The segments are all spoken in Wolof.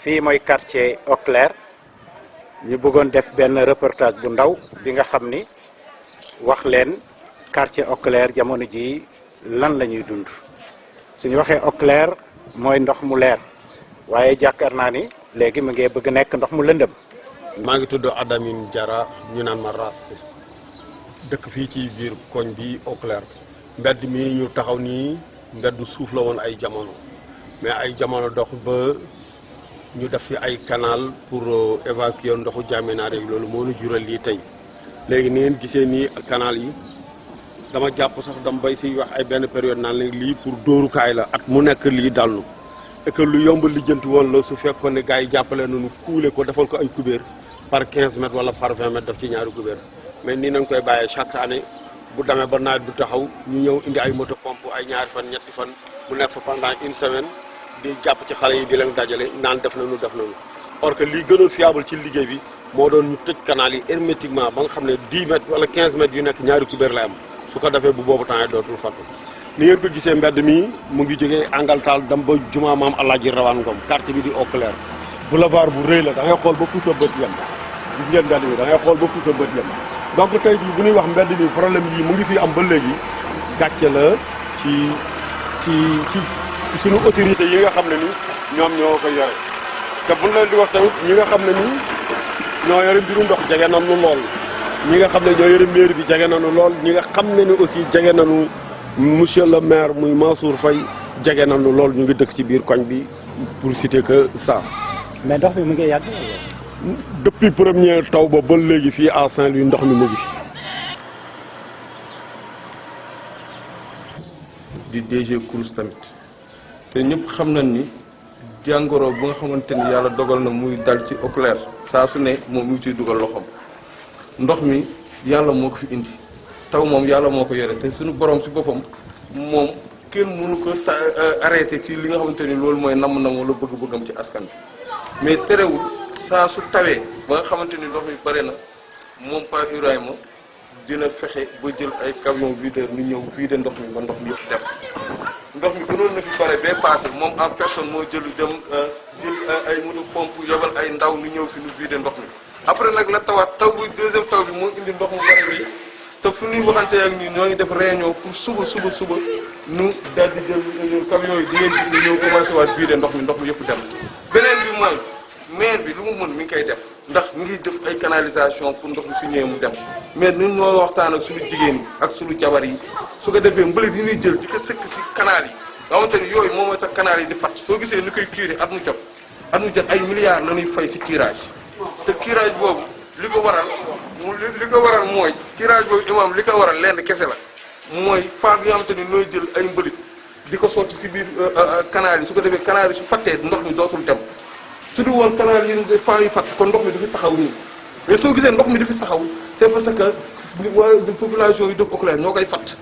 fii mooy quartier Eau Claire ñu bëggoon def benn reportage bu ndaw bi nga xam ni wax leen quartier Eau Claire jamono ji lan la ñuy dund suñu waxee Eau Claire mooy ndox mu leer waaye jàkkaar naa ni léegi mu ngi bëgg nekk ndox mu lëndëm. maa ngi tudd Adamine Diarra ñu naan ma Rass dëkk fii ci biir koñ bi Eau Claire mbedd mi ñu taxaw nii mbeddu suuf la woon ay jamono mais ay jamono dox ba ñu def fi ay canal pour évacuer ndoxu Jaminaar yi loolu moo ñu jural lii tey léegi ni ngeen gisee nii canal yi dama jàpp sax dama bay si wax ay benn période naan léegi lii pour dóorukaay la at mu nekk lii dal nu et que lu yomb lijjanti woon la su fekkoon ne gars yi jàppale nañu kuule ko defal ko ay kubéer par 15 mètres wala par 20 mètres daf ci ñaari kubéer mais nii nañ koy bàyyee chaque année bu demee ba nawet bu taxaw ñu ñëw indi ay moto pompe ay ñaari fan ñetti fan mu nekk fa pendant une semaine di jàpp ci xale yi di leen dajale naan def nañu or que lii gënoon fiable ci liggéey bi moo doon ñu tëj canal yi hermétiquement ba nga xam ne 10 mètres wala 15 mètres yu nekk ñaari kubéer lay am su ko defee bu boobu temps yi dootul fattu ni ngeen ko gisee mbedd mi mu ngi jógee Angaltal dem ba jumaa maam Alaaji Rawaan Ngom quartier bi di Eau Claire boulevard bu rëy la da ngay xool ba fu sa bët yem gis ngeen mbedd mi da ngay xool ba fu sa bët yem donc tey jii bu ñuy wax mbedd mi problème yi mu ngi fi am ba léegi gàcce la ci suñu autorité yi nga xam ne ni ñoom ñoo ko yore te buñ leen di wax tamit ñi nga xam ne ni ñoo yore mbiru ndox jege nañu lool ñi nga xam ne ñoo yore mairie bi jege nañu lool ñi nga xam ne ni aussi jege nañu monsieur le maire muy Mansour Faye jege nañu lool ñu ngi dëkk ci biir koñ bi pour citer que ça. mais ndox mi mu ngi yàgg. depuis premier taw ba léegi fii à Saint-Louis ndox mi mu ngi fi. di DG Crous tamit te ñëpp xam nañ ni jàngoro bu nga xamante ni yàlla dogal na muy dal ci Eau Claire saa su ne moom mu ngi ciy dugal loxoom ndox mi yàlla moo ko fi indi taw moom yàlla moo ko yore te suñu borom si boppam moom kenn mënu ko arrêté ci li nga xamante ni loolu mooy namm-namm wala bëgg-bëggam ci askan bi mais terewul saa su tawee ba nga xamante ni ndox mi bare na moom Pa Ibrahima dina fexe ba jël ay camion videur ñu ñëw fii de ndox mi ba ndox mi yëpp dem ndox mi gënoon na fi bare bee passé moom en personne moo jël jël ay moto pompe yebal ay ndaw ñu ñëw fi ñu vider ndox mi après nag la tawaat taw bi deuxième taw bi moo indi ndox mu bare bi te fu ñuy waxante ak ñi ñoo ngi def réunion pour suba ñu daal di jël camion yi di ngeen gis ñu ñëw commencé waat vider ndox mi yëpp dem beneen bi mooy maire bi lu mu mën mi ngi koy def ndax mi ngi def ay canalisation pour ndox mi su ñëwee mu dem mais ñun ñoo waxtaan ak suñu jigéen yi ak suñu jabar yi su ko defee mbalit yi ñuy jël di ko sëkk si canal yi nga xamante ni yooyu moom mooy sax canal yi di fat soo gisee ni koy curé at mu jot ay milliards la ñuy fay si curage te curage boobu li ko waral mooy curage boobu imam li ko waral lenn kese la mooy femme yi nga xamante ni nooy jël ay mbalit di ko sotti si biir canal yi su ko defee canal yi su fattee ndox mi dootul dem su dul woon canal yi femme yi fatt kon ndox mi dafi taxaw nii mais soo gisee ndox mi dafi taxaw c'est parce que waa population yi dëkk Eau Claire ñoo koy fatt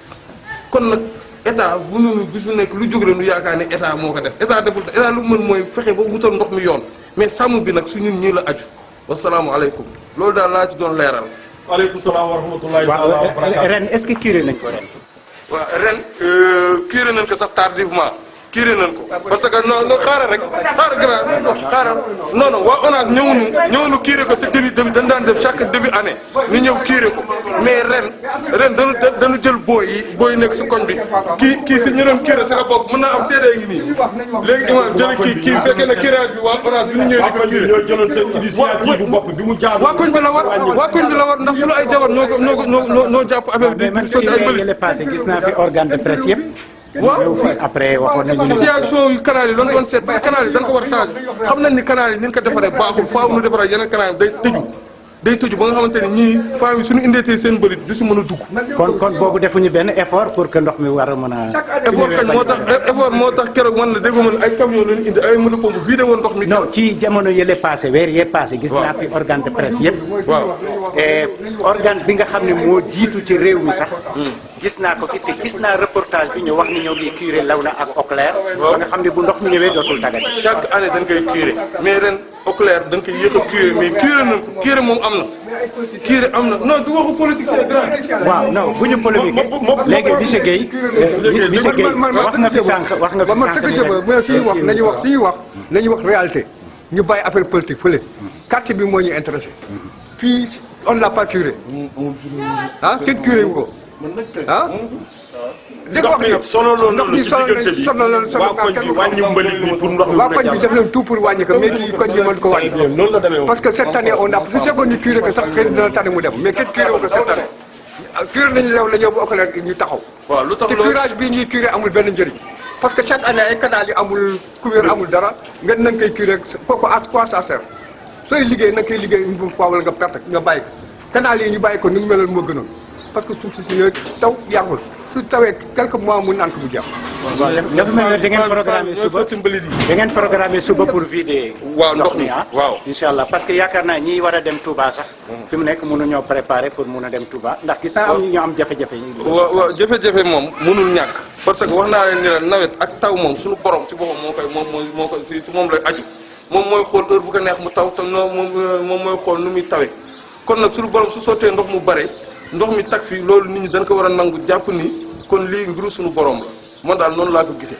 kon nag état bu nu bis bu nekk lu jóg rek nu yaakaar ne état moo ko def état deful état lu mën mooy fexe ba wutal ndox mi yoon mais sàmm bi nag su ñun ñii la aju wasalaamualeykum loolu daal laa ci doon leeral. waaleykum salaam wa rahmatullahi taala wa barakaatu. ren est-ce que curé nañ ko ren. waaw ren curé nañ ko sax tardivement curé nañ ko parce que non xaaral rek xaaral non waa ONAS ñëwuñu curé ko si début dañ daan def chaque début année ñu ñëw curé ko mais ren dañu jël booy nekk si koñ bi kii si ñu doon curé si la bokk mën naa am seede ngi nii léegi imam jële kii fekkee na curage bi waa ONAS bi ñu ñëwee di ko curé ñoo jëloon seen initiative bu bopp bi mu jaar waa koñ bi la war ndax suñu ay jabar ñoo jàpp affaire bi di sotti ay bëli gis naa fi organe de presse yëpp. waaw après waxoon nañu situation yu canal yi doon doon seet parce que canal yi dañ ko war a changer xam nañ ni canal yi ni ñu ko defaree baaxul faaw nu defaree yeneen canal yi day tëju ba nga xamante ne ñii femmes yi suñu indeetee seen bërit du si mën a dugg. kon boobu defuñu benn effort pour que ndox mi war a mën a. effort moo tax keroog man la déggu ma ay camion lañu indi ay moto pompe vidé woon ndox mi. non ci jamono yële passé weer yee passé. gis naa fi organe de presse yëpp. waaw organe bi nga xam ne moo jiitu ci réew mi sax. gis naa ko fi te gis naa reportage bi ñu wax ni ñoo ngi curé Lawna ak Eau Claire. ba nga xam ne bu ndox mi ñëwee dootul tàggat. chaque année dañ koy curé mais ren Eau Claire dañ koy yéex a curé mais curé nañ ko curé moom am na. curé am na non du waxu politique c'est grand. waaw non bu ñu polémique léegi monsieur Guèye. wax nga fi sànq wax nga fi sànq. mais suñuy wax nañu wax réalité ñu bàyyi affaire politique fële. quartier bi moo ñu intéressé. puis on l'a pas curé. ah kenn curé wu ko. ah. dégg nga wax ndox mi sonaloon nañu ci diggante bi waa koñ bi wàññi mbalit bi pour ndox mi waa koñ bi def nañ tout pour wàññi ko mais kii koñ bi mën ko wàññi. noonu la demee woon parce que cette année on a su fekkoon ñu curé ko sax xëy na dina tane mu dem mais kenn curé wu ko cette année. curé nañu yow la ñëw bu oculaire ñu taxaw. waaw lu tax te curage bii ñuy curé amul benn njëriñ. parce que chaque année ay canal yi amul couvert amul dara nga nañ koy curé kooku à quoi ça sert sooy liggéey na nga koy liggéey une fois wala nga perte nga bàyyi ko canal yi ñu bàyyi ko ni mu meloon moo gënoon parce que suuf si ñëwee taw yàggul su tawee quelques mois mu naan ko mu jeex. dafa mel ne da ngeen programmé suba da ngeen programmé suba pour vider. waaw ndox mi ah waaw. incha allah parce que yaakaar naa ñi war a dem Touba sax. fi mu nekk mënuñoo préparer pour mun a dem Touba ndax gis naa am ñu am jafe-jafe. waaw jafe-jafe moom mënul ñàkk. parce que wax naa leen ni la nawet ak taw moom suñu borom si boppam moo koy si moom lay aju moom mooy xool heure bu ko neex mu taw te moom mooy xool nu muy tawee kon nag suñu borom su sottee ndox mu bare ndox mi tag fii loolu nit ñi dañ ko war a nangu jàpp ni kon lii mbiru suñu borom la man daal noonu laa ko gisee.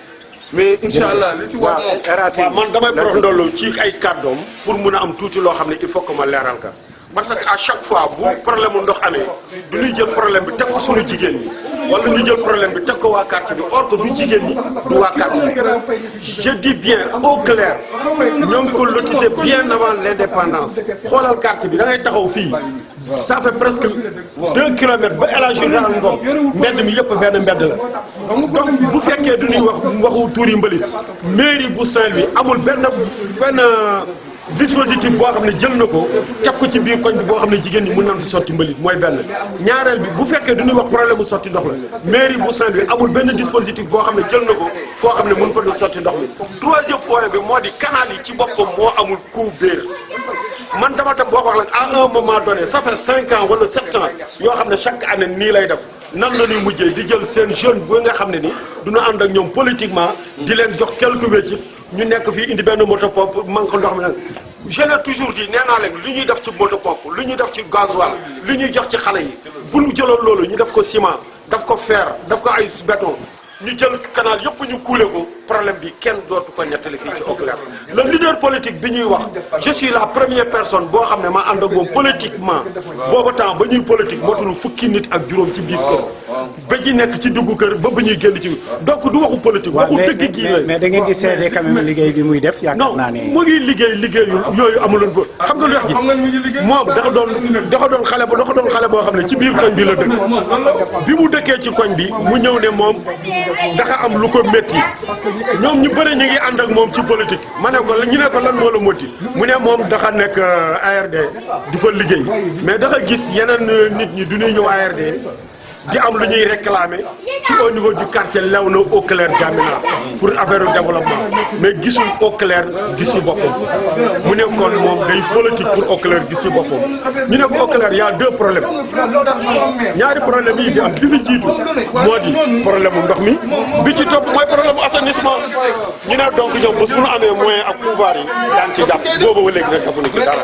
mais incha allah li si war moom. waaw man damay prof ndollu ci ay kàddoom pour mun a am tuuti loo xam ne il faut que ma leeral ka parce que à chaque fois bu problème mu ndox amee du ñuy jël problème bi teg ko suñu jigéen ñi wala ñu jël problème bi teg ko waa quartier bi or que du jigéen ñi du waa quartier bi je dis bien au clair ñoo ngi ko lotissé bien avant l'indépendance xoolal quartier bi da ngay taxaw fii ça fait presque 2 kilomètres ba élargir daal Ngom mbedd mi yëpp benn mbedd la donc bu fekkee du ñuy waxu tuuri mbalit mairie bu Saint-Louis amul benn dispositif boo xam ne jël na ko teg ko ci biir koñ bi boo xam ne jigéen ñi mën nañ fi sotti mbalit mooy benn ñaareel bi bu fekkee du ñuy wax problème mu sotti ndox la mairie bu Saint-Louis amul benn dispositif boo xam ne jël na ko foo xam ne mën fa du sotti ndox mi troisième point bi moo di canal yi ci boppam moo amul couvert man dama dem boo wax la à un moment donné ça fait 5 ans wala 7 ans yoo xam ne chaque année nii lay def nan la ñuy mujjee di jël seen jeune bu nga xam ne ni duñu ànd ak ñoom politiquement di leen jox quelques wéccit ñu nekk fii indi benn moto pompe manque ndox mi nag je l'ai toujours dit nee naa leen li ñuy def ci moto pompe li ñuy def ci gasoil li ñuy jox ci xale yi bu ñu jëloon loolu ñu def ko ciment daf ko fer daf ko ay béton ñu jël canal yëpp ñu kuule ko problème bi kenn dootu ko nettali fii ci Auclair le leader politique bi ñuy wax je suis la première personne boo xam ne ma ànd ak moom politiquement booba temps ba ñuy politique motul fukki nit ak juróom ci biir kër ba ji nekk ci duggu kër ba ñuy génn ci donc du waxu politique waxu dëgg gii la mais da ngeen di seede quand même liggéey bi muy def yaakaar naa ne non mu ngi liggéeyul yooyu amuloon ko xam nga lu wax ji moom dafa doon xale boo xam ne ci biir koñ bi la dëkk bi mu dëkkee ci koñ bi mu ñëw ne moom dafa am lu ko métti ñoom ñu bëri ñu ngi ànd ak moom ci politique ma ne ko ñu ne ko lan moo la métti mu ne moom dafa nekk ARD di fa liggéey mais dafa gis yeneen nit ñi du ñuy ñëw ARD di am lu ñuy réclamer ci au niveau du quartier Léona Auclair Diamina pour affaire développement mais gisul Auclair gis ci boppam mu ne kon moom day politique pour Auclair gis ci boppam ñu ne ko Auclair y a 2 problèmes ñaari problème yi fi am bi fi jiitu moo di problème mu ndox mi bi ci topp mooy problème mu assainissement ñu ne donc ñoom bés bu ñu amee moyen ak pouvoir yi daan ci jàpp boobu ba léegi rek defuñu ci dara.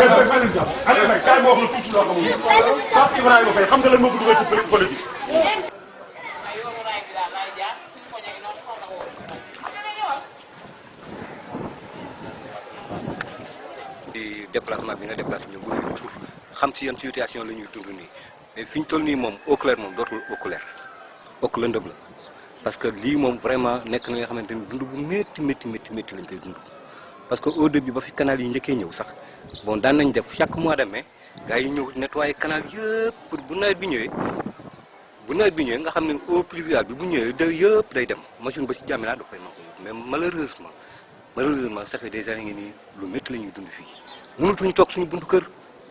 Aliou Mbaye kaay ma wax la tuuti loo xamul Pape Ibrahima Faye xam nga lan moo ko dugal ci politique. di déplacement bi nga déplacé ñu pour xam si yan situation la ñuy dund nii mais fi ñu toll nii moom Auclair moom dootul Auclair lëndëm la parce que lii moom vraiment nekk na nga xamante ni dund bu métti lañ koy dund. parce que au début ba fi canal yi njëkkee ñëw sax bon daan nañ def chaque mois de mai gars yi ñëw nettoyer canal yëpp pour bu nawet bi ñëwee nga xam ne eau pluviale bi bu ñëwee yëpp day dem machine ba ci Diamina da koy nangu mais malheureusement ça fait des années ngi nii lu métti la ñuy dund fii mënatuñu toog suñu buntu kër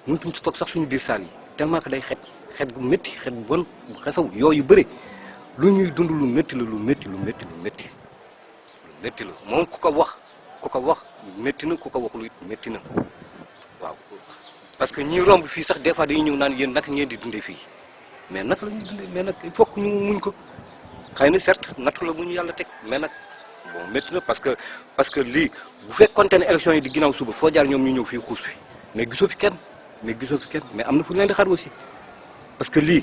mënatuñu toog sax suñu biir saal yi tellement que day xet gu métti xet bu bon bu xesaw yooyu bëri lu ñuy dund lu métti la moom ku ko wax métti na ku ko waxul it métti na waaw parce que ñi romb fii sax des fois dañuy ñëw naan yéen naka ngeen di dundee fii mais naka la ñuy dundee mais nag il faut que ñu muñ ko xëy na certes nattu la bu ñu yàlla teg mais nag bon métti na parce que lii bu fekkoonte ne élection yi di ginnaaw suba foo jaar ñoom ñu ñëw fii xuus fi mais gisoo fi kenn mais am na fu ñu leen di xaar aussi parce que lii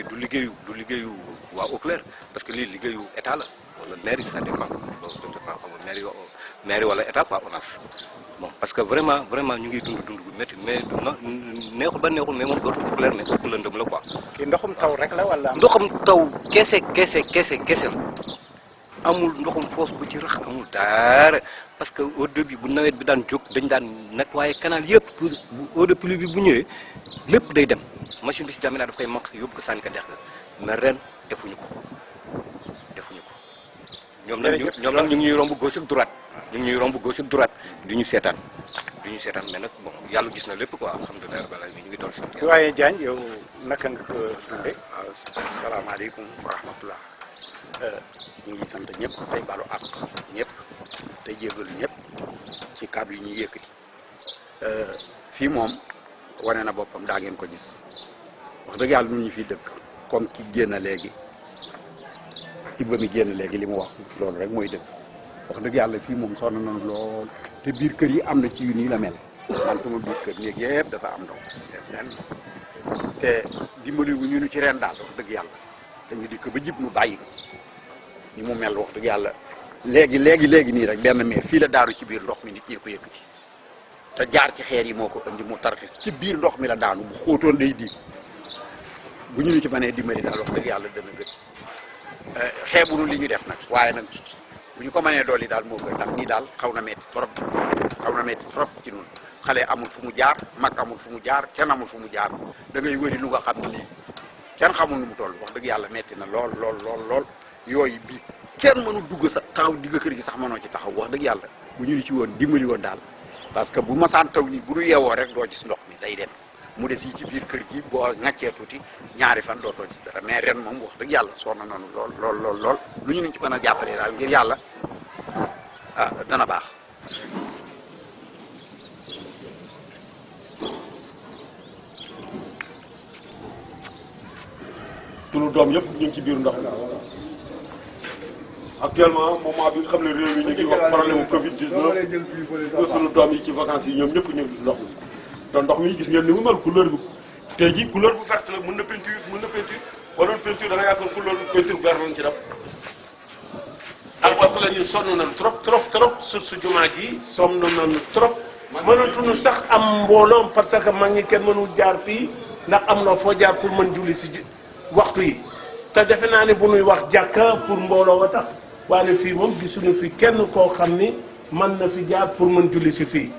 du liggéeyu waa Eau Claire parce que lii liggéeyu état la wala mairie ça dépend je ne sais pas xam nga mairie wala état quoi ONAS bon parce que vraiment ñu ngi dund bu métti mais neexul ba neexul mais moom dootul Eau Claire ne ëpp lëndëm la quoi. kii ndoxum taw rek la wala. ndoxum taw kese la amul ndoxum foos bu ci rax amul dara parce que au début bu nawet bi daan jóg dañ daan nettoyer canal yëpp pour eau de pluie bi bu ñëwee lépp day dem machine bi si jamina daf koy manq yóbbu ko sànni ko dex ga mais ren defuñu ko ñoom nag ñu ngi ñuy romb gauche ak droite du ñu seetaan mais nag bon yàlla gis na lépp quoi alhamdulilah balaa ñu ngi toll sant yàlla. waaye Diagne yow naka nga ko dundee. waaw salaamaaleykum wa rahmatullah ñu ngi sant ñëpp tey balu àq ñëpp tey jégalu ñëpp ci kàddu yi ñuy yëkkati fii moom wane na boppam daa ngeen ko gis wax dëgg yàlla ñun ñu fiy dëkk comme ki génn léegi Ibba mi génn léegi li mu wax loolu rek mooy dëgg wax dëgg yàlla fii moom sonn nañu lool te biir kër yi am na ci yu nii la mel man sama biir kër néeg yëpp dafa am ndox te dimbali wu ñu ci ren daal wax dëgg yàlla dañu dikk ba jib nu bàyyi ni mu mel wax dëgg yàlla léegi nii rek benn meer fii la daaru ci biir ndox mi nit ñee ko yëkkati te jaar ci xeer yi moo ko indi mu tarxis ci biir ndox mi la daanu bu xóotoon day di bu ñu ci mënee dimbali daal wax dëgg yàlla dana gën xeebunu li ñu def nag waaye nag bu ñu ko mënee dool yi daal moo gën ndax nii daal xaw na metti trop ci nun xale amul fu mu jaar mag amul fu mu jaar kenn amul fu mu jaar da ngay wëri lu nga xam ne lii kenn xamul nu mu toll wax dëgg yàlla metti na lool yooyu bii kenn mënul dugg sa taxaw digg kër gi sax mënoo ci taxaw wax dëgg yàlla bu ñu ci woon dimbali woon daal parce que bu masaan taw nii bu ñu yeewoo rek doo gis ndox mi day dem mu des yi ci biir kër gi boo ŋàccee tuuti ñaari fan dootoo gis dara mais ren moom wax dëgg yàlla sonn nañu lool lu ñu ci mën a jàppalee daal ngir yàlla dana baax. sunu doom yëpp ñu ngi ci biir ndox mi actuellement moment bi nga xam ne réew mi ñu ngi wax problème mu Covid 19 nga sunu doom yi ci vacances yi ñoom ñëpp ñu ngi ci ndox mi te ndox mi gis ngeen ni mu mel couleur bi tey jii couleur bu verte la mën na peinture wala peinture da nga yaakaar couleur bu peinture vert lañ ci def. ak wax la ñu sonn nañ trop suuf su jumaa ji sonn nañ trop mënatuñu sax am mbooloo parce que mag ñi kenn mënul jaar fii ndax am na foo jaar pour mën julli si waxtu yi te defe naa ne bu nuy wax jàkka pour mbooloo wa tax waaye fii moom gisuñu fi kenn koo xam ni mën na fi jaar pour mën julli si fii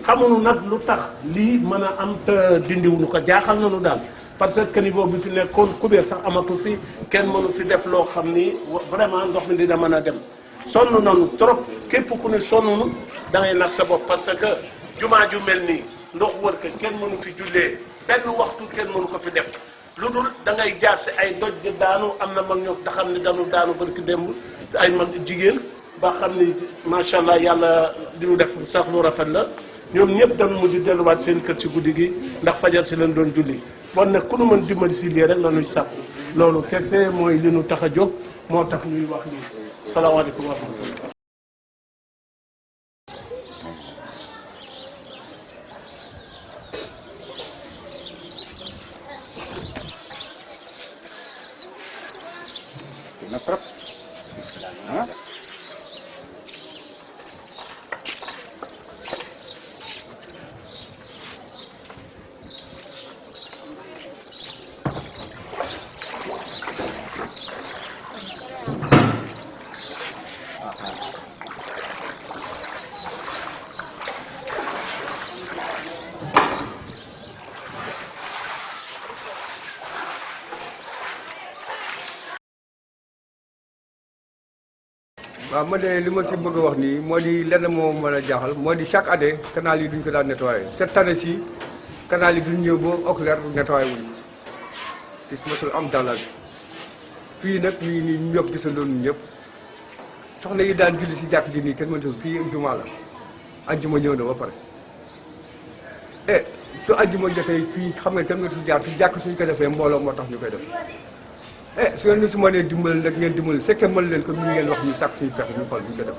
xamuñu nag lu tax lii mën a am te dindiwuñu ko jaaxal nañu daal parce que caniveau bi fi nekkoon kubéer sax amatu fi kenn mënu fi def loo xam ni vraiment ndox mi dina mën a dem sonn nañu trop képp ku ne sonn da ngay nax sa bopp parce que jumaa ju mel nii ndox wër ko kenn mënu fi jullee benn waxtu kenn mënu ko fi def lu dul da ngay jaar si ay doj daanu am na mag ñoo te xam ne daanu barki démb ay mag jigéen ba xam ni macha allah yàlla di ñu def sax lu rafet la ñoom ñëpp dañu mujj delluwaat seen kër si guddi gi ndax fajar si leen doon julli bon nag ku nu mën dimbali si lii rek la ñuy sàkku loolu kese mooy li nu tax a jóg moo tax ñuy wax nii salaamaaleykum wa rahmatulah. na trop waaw man de li ma si bëgg a wax nii moo di lenn moo mën a jaaxal moo di chaque année canal yi duñ ko daan nettoyé cette année ci canal yi duñ ñëw ba Eau Claire nettoyé wuñ ci mosul am dans la vie fii nag ñu nii ñu ñëpp gisandoo ñun ñëpp soxna yi daan julli si jàkk ji nii kenn mënta fii jumaa la ajjuma ñëw na ba pare su ajjuma jotee fii xam nga kenn nga fi jaar si jàkk suñ ko defee mbooloo moo tax ñu koy def su ngeen ñu si mënee dimbali nag ngeen dimbali fekkee mën leen ko ñu ngeen wax ñu sàkk suñu pexe ñu xool ñu ko def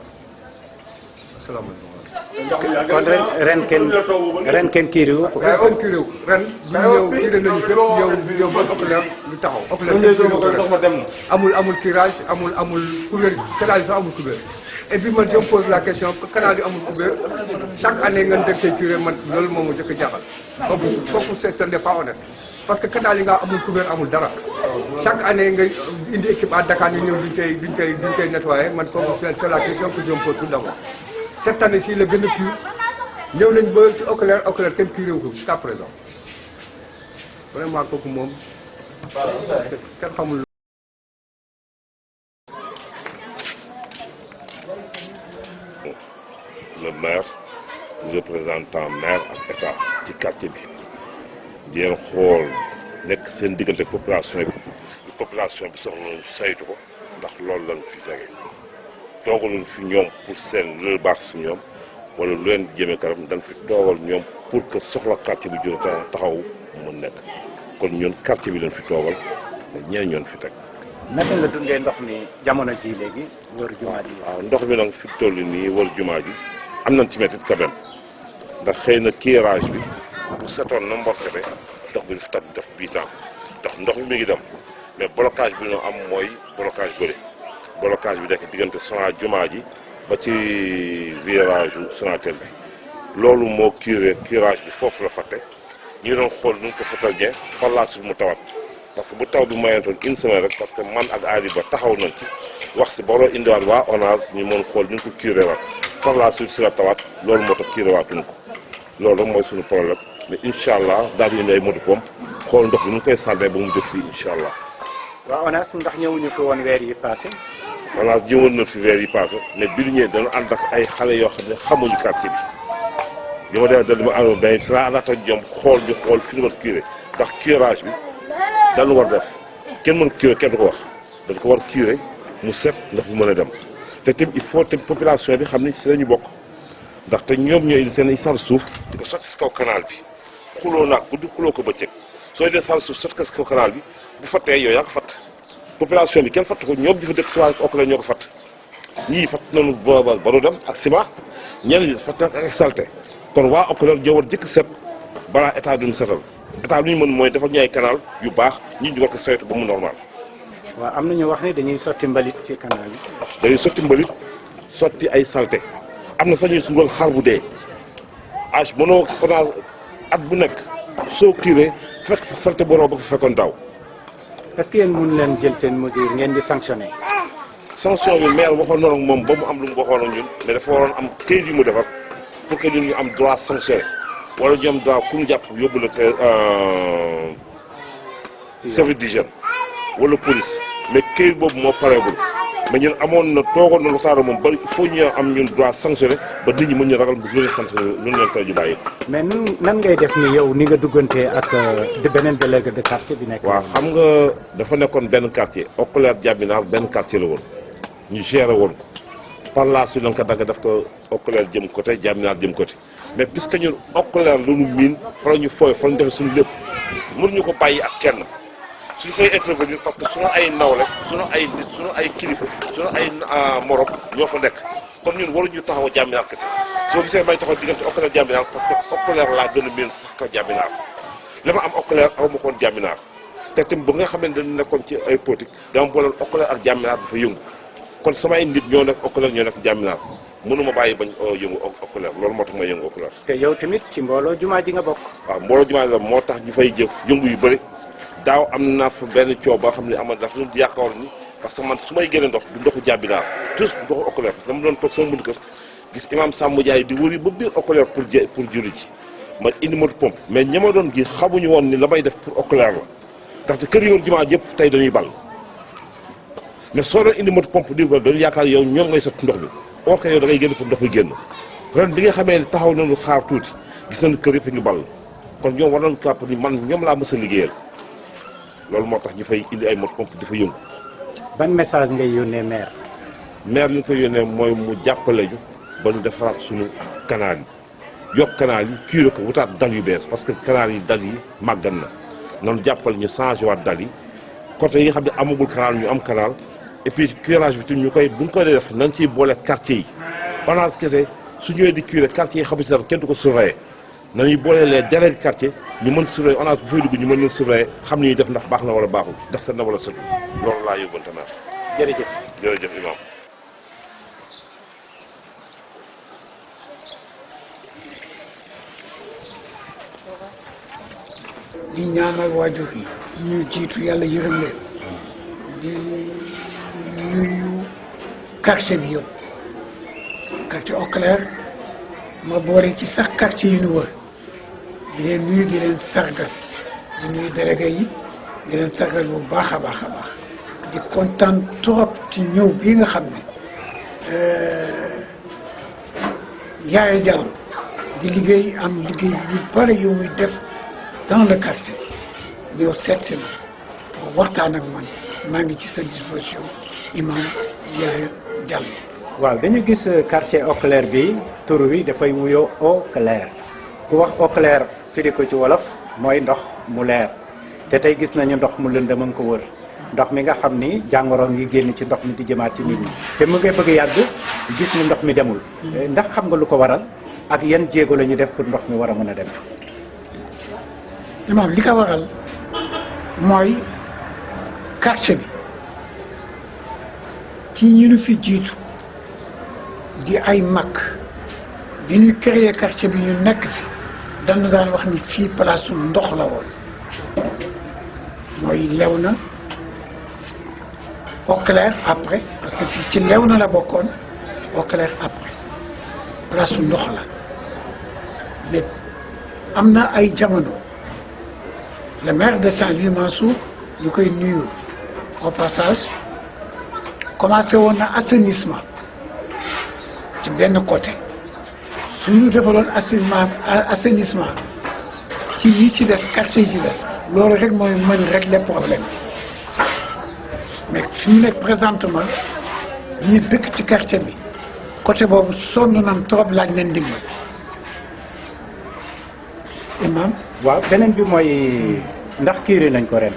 asalaamaaleykum kon ren kenn kiiri wu ko. kenn kiiri wu ren ñu ñëw kiiri nañu fépp ñëw ba Oculair ñu taxaw. Oculair amul curage amul couvert canal yi sax amul couvert. et puis man je me pose la question canal yi amul couvert chaque année ngeen def koy curé man loolu moom moo jëkk a jaaxal kooku ce n'est pas honnête parce que canal yi nga amul couvert amul dara chaque année nga indi équipe à Dakar ñu ñëw duñ koy nettoyer man kooku c'est la question que je me pose tout d'abord. Cette année ci la gën a pur ñëw nañ ba ci Oculair kenn curé wu ko jusqu'à présent vraiment kooku moom kenn xamul. Le maire représentant maire ak état ci quartier bi di leen xool nekk seen diggante population bi soxla nañu saytu ko ndax loolu lañ fi tege toogaluñ fi ñoom pour seen lu baax si ñoom wala lu leen jëmee kanam dañ fi toogal ñoom pour que soxla quartier bi jur taxaw mu nekk kon ñun quartier bi lañ fi toogal ñeen ñoon fi teg. naka nga dundee ndox mi jamono ji léegi wër jumaa ji. waaw ndox mi nag fi toll nii wër jumaa ji am nañ ci métit quand même ndax xëy na curage bi bu setoon na mbor sete ndox bi du fi tag def bii temps ndax ndox mi ngi dem mais blocage bi ñu am mooy blocage bi nekk diggante Sonatel jumaa ji ba ci virage Sonatel bi loolu moo curage bi foofu la fatte ñu doon xool nu ñu ko fatal ñee par la suite mu tawat parce que bu taw bi mayentoon une semaine rek parce que man ak Ali ba taxaw nañ ci wax si booloo indiwaat waa ONAS ñu mën xool nu ñu ko curé waat par la suite si la tawaat loolu moo tax curé waatuñ ko loolu rek mooy suñu problème mais incha allah daal di indi ay moto pompe xool ndox bi nu ñu koy sànnee ba mu jot fii incha allah. waaw ONAS ndax ñëwuñu fi woon weer yi passé. ONAS ñëwoon na fi weer yi passé mais bi ñu ñëwee dana ànd ak ay xale yoo xam ne xamuñu quartier bi li ma demee dama àndoon benn si laa àndaat ak ñoom xool fi ñu war curé ndax curage bi dañu war def kenn mën curé kenn du ko wax dañ ko war curé mu set ndax mu mën a dem te tamit il faut tamit population bi xam ni si lañu bokk ndaxte ñoom ñooy indi seen sar suuf di ko sotti si kaw canal bi xuloo naag guddi xuloo ko bëccëg sooy dee sar suuf sotti ko si kaw canal bi bu fattee yow yaa ko fatt population bi kenn fatt ko ñoom di fa dëkk si waa Oculair ñoo ko fatt ñii fatt nañu ba nu dem ak ciment ñenn ñi fatt nag ak salté kon waa Oculair ñoo war jëkk set balaa état duñu setal état lu ñu mën mooy defal ñu ay canal yu baax ñi ñu war ko saytu ba mu normal. waaw am na ñu wax ne dañuy sotti mbalit ci canal yi. dañuy sotti mbalit sotti ay salté am na sax ñuy sungal xar bu dee âge mënoo ko at bu nekk soo curé fekk fa salté boroo ba fa fekkoon daaw. est-ce que yéen mun leen jël seen mesure ngeen di sanctionné. sanction bi maire waxoon noonu ak moom ba mu am lu mu waxoon ak ñun mais dafa waroon am këyit yu mu defar pour que ñun ñu am droit sanctionné wala ñu am droit ku mu jàpp yóbbu la service d'hygiène wala police mais këyit boobu moo pareegul mais ñun amoon na toogoon na lu saara moom ba il faut ñu am ñun droit sanctionné ba nit ñi mën ñu ragal lu leen sant lu leen tey ju bàyyi. mais nan ngay def ni yow ni nga duggantee ak beneen délégué de quartier bi nekk. waaw xam nga dafa nekkoon benn quartier Oculair Diaminaar benn quartier la woon ñu géré woon ko par la suite lañ ko dagg daf ko Oculair jëm côté Diaminaar jëm côté mais puisque ñun Oculair la ñu miin fa la ñu fooy fa la ñu defee suñu lépp mënuñu ko bàyyi ak kenn. suñu fay intervenir parce que suñu ay nawle suñu ay nit suñu ay kilifa suñu ay morom ñoo fa nekk kon ñun waruñu taxaw a Diaminaar kese soo gisee may taxaw diggante Oculair Diaminaar parce que Oculair laa gën a miin sax ka Diaminaar li ma am Oculair aw ma koon Diaminaar te tamit ba nga xam ne dañu nekkoon ci ay politique dama booleel Oculair ak Diaminaar dafa yëngu kon samay nit ñoo nekk Oculair ñoo nekk Diaminaar mënuma bàyyi bañ yëngu Oculair loolu moo tax ma yëngu Oculair. te yow tamit ci mbooloo jumaa ji nga bokk. waaw mbooloo jumaa ji la moo tax ñu fay jëf yëngu yu bëri daaw am na fa benn coow boo xam ne am na dafa doon yaakaar ni parce que man su may génne ndox du ndoxu Diaminaar tous ndoxu Oculair parce que dama doon toog sama buntu kër gis imam Samba Ndiaye di wëri ba biir Oculair pour julli ji man indi moto pompe mais ñi ma doon gi xamuñu woon ni la may def pour Oculair la ndaxte kër yi woon jumaa yëpp tey dañuy ball mais soo doon indi moto pompe di ko dañu yaakaar yow ñoom ngay sotti ndox mi or que yow da ngay génn pour ndox mi génn ren bi nga xamee ne taxaw nañu xaar tuuti gis nañu kër yëpp ngi ball kon ñoom war nañu kàpp ni man ñoom laa mës a liggéeyal loolu moo tax ñu fay indi ay moto pompe di fa yëngu. ban message ngay yónnee maire. maire li ñu koy yónnee mooy mu jàppale ñu ba ñu defaraat suñu canal yi yokk canal yi curé ko wutaat dal yu bees parce que canal yi dal yi màggan na noonu jàppale ñu changé waat dal yi côté yi nga xam ne amagul canal ñu am canal et puis curage bi tamit ñu koy bu ñu koy def nañ ciy boole quartier yi ONAS kese su ñëwee di curé quartier yi xamu si dara kenn du ko surveiller nañuy boole les délégués de quartier ñu mën surveiller ONAS bu fay dugg ñu mën leen surveiller xam ni ñuy def ndax baax na wala baaxul ndax set na wala setul loolu laa yóbbante naa. jërëjëf imam. di ñaanal waajur yi ñu jiitu yàlla yërëm leen di nuyu quartier bi yëpp quartier Eau Claire ma boole ci sax quartier yi ñu wër di leen nuyu di leen sargal di nuyu délégué yi di leen sargal bu baax a baax a baax di kontaan trop ci ñëw bii nga xam ne Yaya Diallo di liggéey am liggéey yu bari yu muy def dans le quartier ñëw seet si ma pour waxtaan ak man maa ngi ci sa disposition imam Yaya Diallo. waaw dañu gis quartier Eau Claire bi tur wi dafay wuyoo Eau Claire ku wax Eau Claire firi ko ci wolof mooy ndox mu leer te tey gis nañu ndox mu lëndëm a ngi ko wër ndox mi nga xam ni jàngoro ngi génn ci ndox mi di jëmaat ci nit ñi te mu ngi bëgg yàgg gis ni ndox mi demul ndax xam nga lu ko waral ak yan jéego la ñu def pour ndox mi war a mën a dem. imam li ko waral mooy quartier bi ci ñu fi jiitu di ay mag bi ñu créé quartier bi ñu nekk fi dañu daan wax ni fii palaasu ndox la woon mooy Léona Eau Claire après parce que fii ci Léona la bokkoon Eau Claire après palaasu ndox la mais am na ay jamono le maire de Saint-Louis Mansour ñu koy nuyu au passage commencé woon na assainissement ci benn côté suñu defaloon assainissement ci yi ci des quartier yi ci des loolu rek mooy mën régler problème mais fi mu nekk présentement ñu dëkk ci quartier bi côté boobu sonn nañ trop laaj leen dimbal imam waaw beneen bi mooy ndax curé nañ ko ren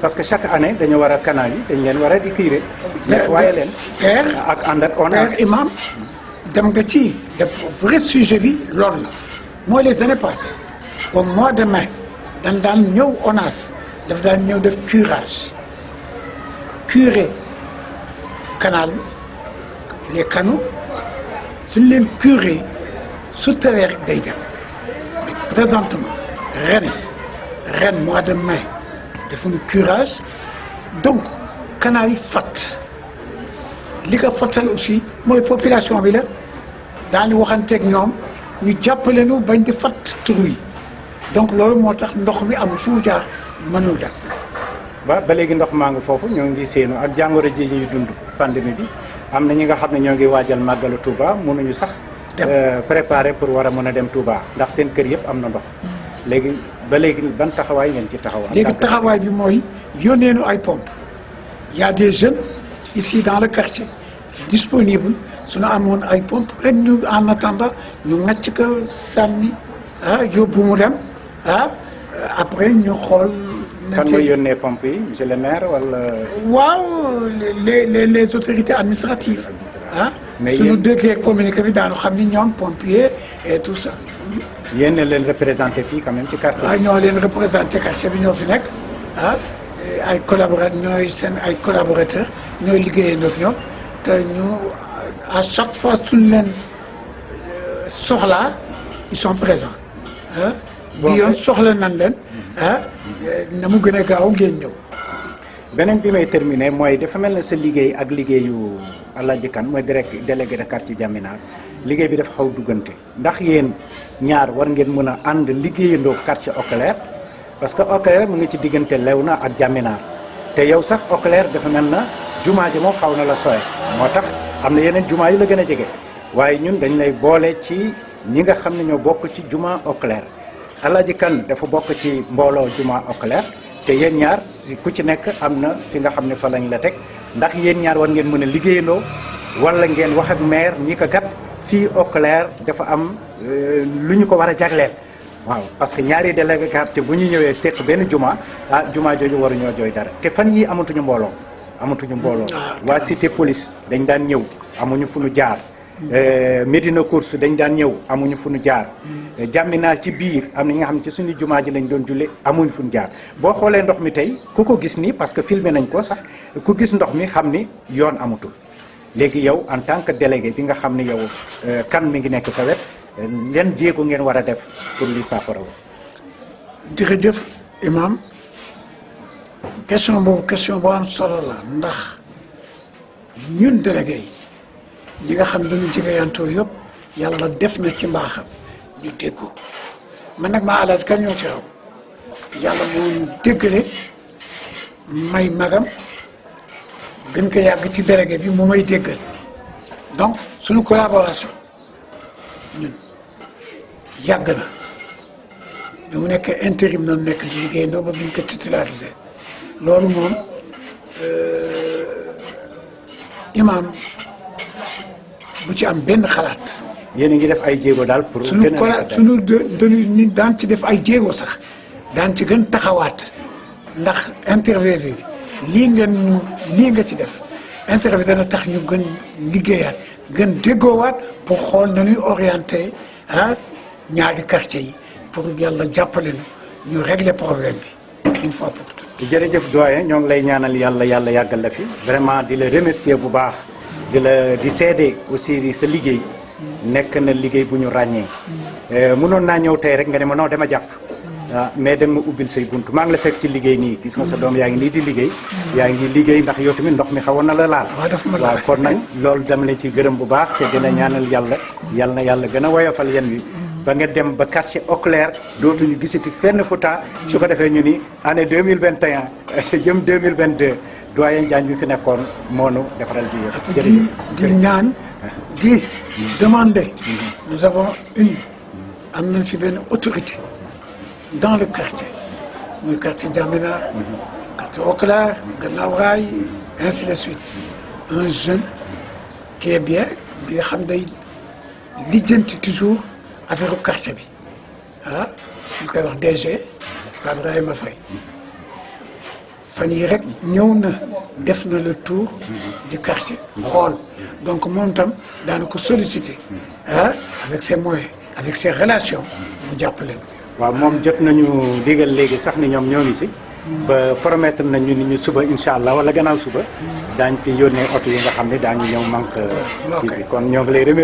parce que chaque année dañu war a canal yi dañ leen war a di curé. nettoyé leen ak ànd ak ONAS imam dem nga ci def vrai sujet bi loolu la mooy les années passées au mois de mai dañ daan ñëw ONAS daf daan ñëw def curage curé canal bi les canaux suñ leen curé su tawee rek day dem mais présentement ren mois de mai defuñu curage donc canal yi fat li ko fattal aussi mooy population bi la daal waxanteeg ñoom ñu jàppale nu bañ di fat trou yi donc loolu moo tax ndox mi amul fu mu jaar mënul dem. ba léegi ndox maa ngi foofu ñoo ngi séenu ak jàngoro ji ñuy dund pandémie bi am na ñi nga xam ne ñoo ngi waajal màggalu Touba mënuñu sax préparer pour war a mën a dem Touba ndax seen kër yëpp am na ndox léegi ba léegi ban taxawaay ngeen ci taxaw. léegi taxawaay bi mooy yónnee nu ay pompes y a des jeunes ici dans le quartier disponibles suñu amoon ay pompes rek ñu en attendant ñu ngàcc ko sànni yóbbu mu dem après ñu xool. kan mooy yónnee pompes yi monsieur le maire wala. waaw les autorités administratives mais suñu déggee communiqué bi daanu xam ni ñoom pompiers et tout ça. yéen a leen représenté fii quand même ci quartier bi. ñoo leen représenté quartier bi ñoo fi nekk ay collaborateurs ñooy seen ay collaborateurs ñooy liggéeyandoo ak ñoom te ñu à chaque fois suñu leen soxlaa ils sont présents bi yoon soxla nan leen na mu gën a gaaw ngeen ñëw. beneen bi may terminer mooy dafa mel ne sa liggéey ak liggéeyu Alaaji Kan mooy délégué de quartier Jaminaar liggéey bi dafa xaw duggante ndax yéen ñaar war ngeen mën a ànd liggéeyandoo quartier Eau Claire parce que Eau Claire mu ngi ci diggante Léona ak Jaminaar te yow sax Eau Claire dafa mel na jumaa ji moom xaw na la sooy moo tax am na yeneen jumaa yu la gën a jege waaye ñun dañ lay boole ci ñi nga xam ne ñoo bokk ci jumaa Eau Claire Alaaji Kan dafa bokk ci mbooloo jumaa Eau Claire te yéen ñaar ku ci nekk am na fi nga xam ne fa lañ la teg ndax yéen ñaar war ngeen mën a liggéeyandoo wala ngeen wax ak maire ñi ko gat fii Eau Claire dafa am lu ñu ko war a jagleel waaw parce que ñaari délégué quartier bu ñu ñëwee seq benn juma juma jooju waruñoo jooy dara te fan yi amatuñu mbooloo waa cité police dañ daan ñëw amuñu fu ñu jaar Médina Course dañ daan ñëw amuñu fu ñu jaar jàmminaal ci biir am na ñi nga xam ne ci suñu jumaa ji lañ doon julle amuñu fu ñu jaar boo xoolee ndox mi tey ku ko gis nii parce que filmé nañ ko sax ku gis ndox mi xam ni yoon amatul léegi yow en tant que délégué bi nga xam ne yow kan mi ngi nekk sa wet yan jéego ngeen war a def pour li saafara wo jërëjëf imam question boo am solo la ndax ñun délégué yi ñi nga xam dañu jigéeyantoo yëpp yàlla def na ci mbaaxam ñu déggoo man nag maa alaaj kan ñoo ci raw yàlla moo ñu déggale may magam gën ko yàgg ci délégué bi mu may déggal donc suñu collaboration ñun yàgg na bi mu nekk intérim noonu nekk di liggéey ndoo ba bi ñu ko titularisé loolu moom imam bu ci am benn xalaat. yéen a ngi def ay jéego daal pour. suñu dañu daan ci def ay jéego sax daan ci gën taxawaat ndax interview bi lii nga ci def interview dana tax ñu gën liggéeyaat gën déggoowaat pour xool na ñuy orienté ñaari quartier yi pour yàlla jàppale ñu régler problème bi une fois pour toutes. jërëjëf doyen ñoo ngi lay ñaanal yàlla yàggal la fi vraiment di la remercier bu baax. di seede aussi sa liggéey nekk na liggéey bu ñu ràññee mënoon naa ñëw tey rek nga ne ma non dama jàpp mais dem ma ubbil say bunt maa ngi la fekk ci liggéey nii gis nga sa doom yaa ngi nii di liggéey yaa ngi liggéey ndax yow tamit ndox mi xawoon na la laal waaw kon nag loolu dama leen ci gërëm bu baax te dina ñaanal yàlla na yàlla gën a woyofal yen wi ba nga dem ba quartier Eau Claire dootuñu gisati fenn Fouta su ko defee ñu ni année 2021 jëm 2022 doyen Diagne bi fi nekkoon moonu defaral bi yëpp. di ñaan di demander. nous avons am nañ fi benn autorité dans le quartier muy quartier Diamena quartier Eau Claire Gannaaw Rail ainsi de suite un jeune qui est bien bi nga xam day lijjanti toujours affaire quartier bi ñu koy wax DG Ibrahima Faye fan yii rek ñëw na def na le tour du quartier xool donc moom tam daana ko solliciter avec ses moyens avec ses relations mu jàppale. waaw moom jot nañu digal léegi sax ni ñoom ñoo ngi ci ba promettre nañu ni ñu suba incha allah wala gannaaw suba daañ fi yónnee oto yi nga xam ne daañu ñëw manque kii bi kon ñoo ngi lay remercier